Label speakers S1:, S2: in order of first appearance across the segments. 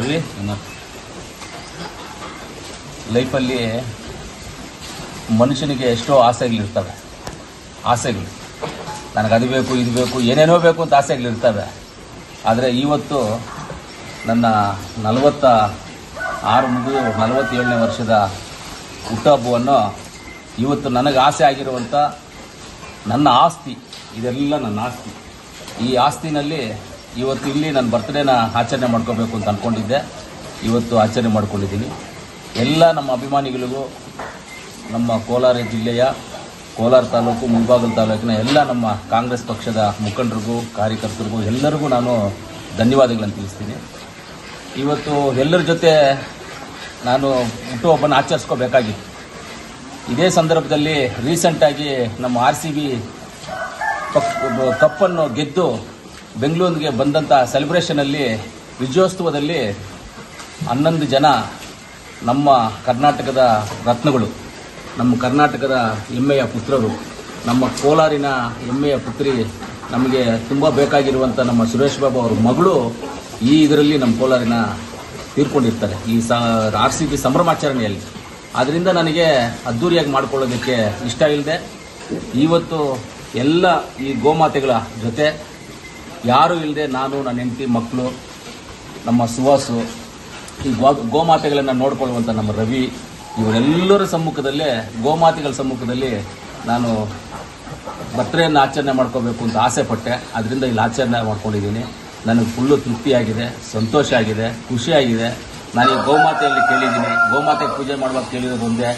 S1: ರವಿ, ಲೈಫಲ್ಲಿ ಮನುಷ್ಯನಿಗೆ ಎಷ್ಟೋ ಆಸೆಗಳಿರ್ತವೆ. ಆಸೆಗಳು, ನನಗೆ ಅದು ಬೇಕು ಇದು ಬೇಕು ಏನೇನೋ ಬೇಕು ಅಂತ ಆಸೆಗಳಿರ್ತವೆ. ಆದರೆ ಇವತ್ತು ನನ್ನ 46 ಮುಗಿದು 47ನೇ ವರ್ಷದ ಹುಟ್ಟುಹಬ್ಬವನ್ನು ಇವತ್ತು ನನಗೆ ಆಸೆ ಆಗಿರುವಂಥ ನನ್ನ ಆಸ್ತಿ, ಇದೆಲ್ಲ ನನ್ನ ಆಸ್ತಿ. ಈ ಆಸ್ತಿನಲ್ಲಿ ಇವತ್ತು ಇಲ್ಲಿ ನನ್ನ ಬರ್ತ್ಡೇನ ಆಚರಣೆ ಮಾಡ್ಕೋಬೇಕು ಅಂತ ಅಂದ್ಕೊಂಡಿದ್ದೆ. ಇವತ್ತು ಆಚರಣೆ ಮಾಡ್ಕೊಂಡಿದ್ದೀನಿ. ಎಲ್ಲ ನಮ್ಮ ಅಭಿಮಾನಿಗಳಿಗೂ, ನಮ್ಮ ಕೋಲಾರ ಜಿಲ್ಲೆಯ ಕೋಲಾರ ತಾಲೂಕು, ಮುಳಬಾಗಿಲು ತಾಲೂಕಿನ ಎಲ್ಲ ನಮ್ಮ ಕಾಂಗ್ರೆಸ್ ಪಕ್ಷದ ಮುಖಂಡರಿಗೂ, ಕಾರ್ಯಕರ್ತರಿಗೂ ಎಲ್ಲರಿಗೂ ನಾನು ಧನ್ಯವಾದಗಳನ್ನು ತಿಳಿಸ್ತೀನಿ. ಇವತ್ತು ಎಲ್ಲರ ಜೊತೆ ನಾನು ಹುಟ್ಟುಹಬ್ಬನ ಆಚರಿಸ್ಕೋಬೇಕಾಗಿತ್ತು. ಇದೇ ಸಂದರ್ಭದಲ್ಲಿ ರೀಸೆಂಟಾಗಿ ನಮ್ಮ RCB ಕಪ್ಪನ್ನು ಗೆದ್ದು ಬೆಂಗಳೂರಿಗೆ ಬಂದಂಥ ಸೆಲೆಬ್ರೇಷನಲ್ಲಿ, ವಿಜಯೋತ್ಸವದಲ್ಲಿ 11 ಜನ ನಮ್ಮ ಕರ್ನಾಟಕದ ರತ್ನಗಳು, ನಮ್ಮ ಕರ್ನಾಟಕದ ಹೆಮ್ಮೆಯ ಪುತ್ರರು, ನಮ್ಮ ಕೋಲಾರಿನ ಹೆಮ್ಮೆಯ ಪುತ್ರಿ, ನಮಗೆ ತುಂಬ ಬೇಕಾಗಿರುವಂಥ ನಮ್ಮ ಸುರೇಶ್ ಬಾಬು ಅವ್ರ ಮಗಳು ಈ ಇದರಲ್ಲಿ ನಮ್ಮ ಕೋಲಾರಿನ ತೀರ್ಕೊಂಡಿರ್ತಾರೆ, ಈ RCB ಸಂಭ್ರಮಾಚರಣೆಯಲ್ಲಿ. ಆದ್ದರಿಂದ ನನಗೆ ಅದ್ಧೂರಿಯಾಗಿ ಮಾಡ್ಕೊಳ್ಳೋದಕ್ಕೆ ಇಷ್ಟ ಇಲ್ಲದೆ ಇವತ್ತು ಎಲ್ಲ ಈ ಗೋಮಾತೆಗಳ ಜೊತೆ ಯಾರೂ ಇಲ್ಲದೆ ನಾನು, ನನ್ನ ಹೆಂಡತಿ, ಮಕ್ಕಳು, ನಮ್ಮ ಸುವಾಸು, ಈ ಗೋಮಾತೆಗಳನ್ನು ನೋಡ್ಕೊಳ್ಳುವಂಥ ನಮ್ಮ ರವಿ, ಇವರೆಲ್ಲರ ಸಮ್ಮುಖದಲ್ಲೇ, ಗೋಮಾತೆಗಳ ಸಮ್ಮುಖದಲ್ಲಿ ನಾನು ಬರ್ತ್ಡೇಯನ್ನು ಆಚರಣೆ ಮಾಡ್ಕೋಬೇಕು ಅಂತ ಆಸೆ ಪಟ್ಟೆ. ಅದರಿಂದ ಇಲ್ಲಿ ಆಚರಣೆ ಮಾಡ್ಕೊಂಡಿದ್ದೀನಿ. ನನಗೆ ಫುಲ್ಲು ತೃಪ್ತಿಯಾಗಿದೆ, ಸಂತೋಷ ಆಗಿದೆ, ಖುಷಿಯಾಗಿದೆ. ನಾನು ಈ ಗೋಮಾತೆಯಲ್ಲಿ ಕೇಳಿದ್ದೀನಿ, ಗೋಮಾತೆಗೆ ಪೂಜೆ ಮಾಡುವಾಗ ಕೇಳಿರೋದು ಒಂದೇ,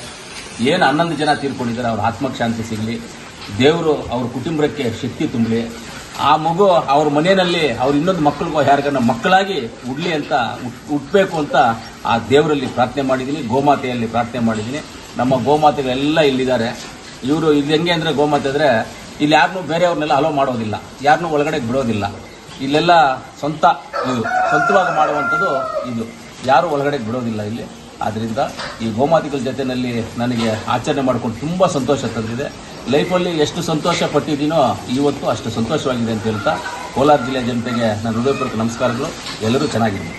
S1: ಏನು 11 ಜನ ತೀರ್ಕೊಂಡಿದ್ದಾರೆ, ಅವ್ರ ಆತ್ಮಕ್ಕೆ ಶಾಂತಿ ಸಿಗಲಿ, ದೇವರು ಅವ್ರ ಕುಟುಂಬಕ್ಕೆ ಶಕ್ತಿ ತುಂಬಲಿ, ಆ ಮಗು ಅವ್ರ ಮನೆಯಲ್ಲಿ ಅವ್ರ ಇನ್ನೊಂದು ಮಕ್ಕಳಿಗೋ ಯಾರಿಗಾರ ಮಕ್ಕಳಾಗಿ ಹುಡ್ಲಿ ಅಂತ ಹುಟ್ಟಬೇಕು ಅಂತ ಆ ದೇವರಲ್ಲಿ ಪ್ರಾರ್ಥನೆ ಮಾಡಿದ್ದೀನಿ, ಗೋಮಾತೆಯಲ್ಲಿ ಪ್ರಾರ್ಥನೆ ಮಾಡಿದ್ದೀನಿ. ನಮ್ಮ ಗೋಮಾತೆಗಳೆಲ್ಲ ಇಲ್ಲಿದ್ದಾರೆ. ಇವರು ಇಲ್ಲಿ ಹೆಂಗೆ ಅಂದರೆ, ಗೋಮಾತೆ ಅಂದರೆ ಇಲ್ಲಿ ಯಾರನ್ನೂ ಬೇರೆಯವ್ರನ್ನೆಲ್ಲ ಅಲೋ ಮಾಡೋದಿಲ್ಲ, ಯಾರನ್ನೂ ಒಳಗಡೆ ಬಿಡೋದಿಲ್ಲ. ಇಲ್ಲೆಲ್ಲ ಸ್ವಂತವಾಗಿ ಮಾಡುವಂಥದ್ದು ಇದು, ಯಾರೂ ಒಳಗಡೆ ಬಿಡೋದಿಲ್ಲ ಇಲ್ಲಿ. ಆದ್ದರಿಂದ ಈ ಗೋಮಾತೆಗಳ ಜೊತೆಯಲ್ಲಿ ನನಗೆ ಆಚರಣೆ ಮಾಡ್ಕೊಂಡು ತುಂಬ ಸಂತೋಷ ತಂದಿದೆ. ಲೈಫಲ್ಲಿ ಎಷ್ಟು ಸಂತೋಷ ಪಟ್ಟಿದ್ದೀನೋ ಇವತ್ತು ಅಷ್ಟು ಸಂತೋಷವಾಗಿದೆ ಅಂತ ಹೇಳ್ತಾ, ಕೋಲಾರ ಜಿಲ್ಲೆಯ ಜನತೆಗೆ ನನ್ನ ಹೃದಯಪೂರ್ವಕ ನಮಸ್ಕಾರಗಳು. ಎಲ್ಲರೂ ಚೆನ್ನಾಗಿದ್ದೀನಿ.